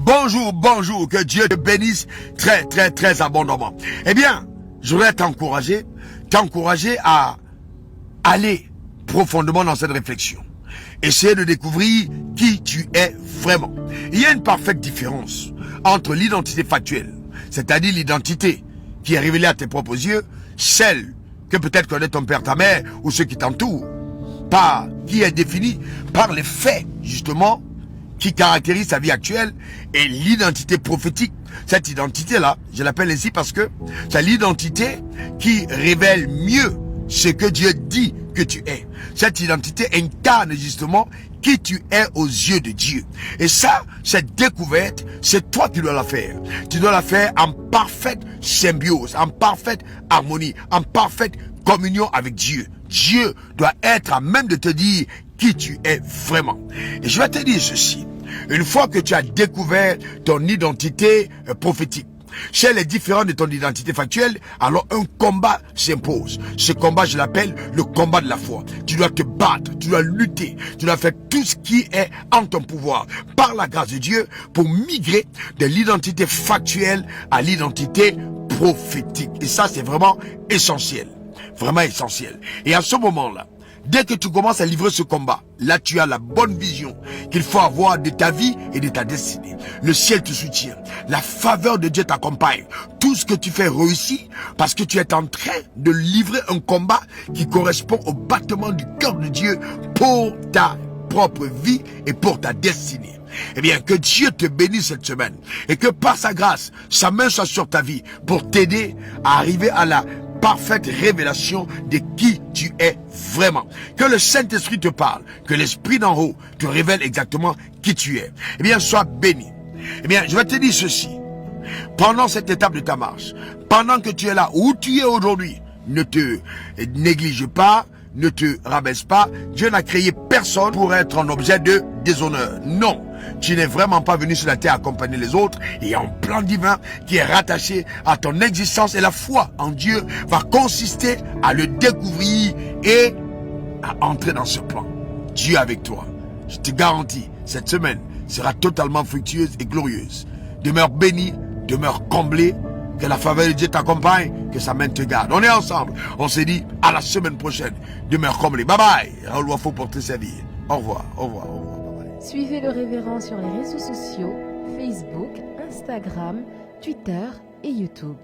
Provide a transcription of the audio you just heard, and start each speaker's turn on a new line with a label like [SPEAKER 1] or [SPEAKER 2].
[SPEAKER 1] Bonjour, bonjour, que Dieu te bénisse très abondamment. Eh bien, je voudrais t'encourager à aller profondément dans cette réflexion. Essayer de découvrir qui tu es vraiment. Il y a une parfaite différence entre l'identité factuelle, c'est-à-dire l'identité qui est révélée à tes propres yeux, celle que peut-être connaît ton père, ta mère ou ceux qui t'entourent, qui est définie par les faits, justement, qui caractérisent sa vie actuelle, et l'identité prophétique. Cette identité-là, je l'appelle ainsi parce que c'est l'identité qui révèle mieux ce que Dieu dit que tu es. Cette identité incarne justement qui tu es aux yeux de Dieu. Et ça, cette découverte, c'est toi qui dois la faire. Tu dois la faire en parfaite symbiose, en parfaite harmonie, en parfaite communion avec Dieu. Dieu doit être à même de te dire qui tu es vraiment. Et je vais te dire ceci. Une fois que tu as découvert ton identité prophétique, si elle est différente de ton identité factuelle, alors un combat s'impose. Ce combat, je l'appelle le combat de la foi. Tu dois te battre, tu dois lutter, tu dois faire tout ce qui est en ton pouvoir, par la grâce de Dieu, pour migrer de l'identité factuelle à l'identité prophétique. Et ça, c'est vraiment essentiel. Vraiment essentiel. Et à ce moment-là, dès que tu commences à livrer ce combat, là tu as la bonne vision qu'il faut avoir de ta vie et de ta destinée. Le ciel te soutient. La faveur de Dieu t'accompagne. Tout ce que tu fais réussit parce que tu es en train de livrer un combat qui correspond au battement du cœur de Dieu pour ta propre vie et pour ta destinée. Eh bien, que Dieu te bénisse cette semaine et que par sa grâce, sa main soit sur ta vie pour t'aider à arriver à la parfaite révélation de qui tu es vraiment. Que le Saint-Esprit te parle, que l'Esprit d'en haut te révèle exactement qui tu es. Eh bien, sois béni. Eh bien, je vais te dire ceci. Pendant cette étape de ta marche, pendant que tu es là où tu es aujourd'hui, ne te néglige pas, ne te rabaisse pas. Dieu n'a créé personne pour être un objet de déshonneur. Non. Tu n'es vraiment pas venu sur la terre accompagner les autres. Il y a un plan divin qui est rattaché à ton existence, et la foi en Dieu va consister à le découvrir et à entrer dans ce plan. Dieu avec toi. Je te garantis, cette semaine sera totalement fructueuse et glorieuse. Demeure béni, demeure comblé. Que la faveur de Dieu t'accompagne, que sa main te garde. On est ensemble. On se dit à la semaine prochaine. Demeure comblé. Bye bye. Raoul Wafo pour te servir. Au revoir, au revoir, au revoir. Bye bye.
[SPEAKER 2] Suivez le révérend sur les réseaux sociaux, Facebook, Instagram, Twitter et YouTube.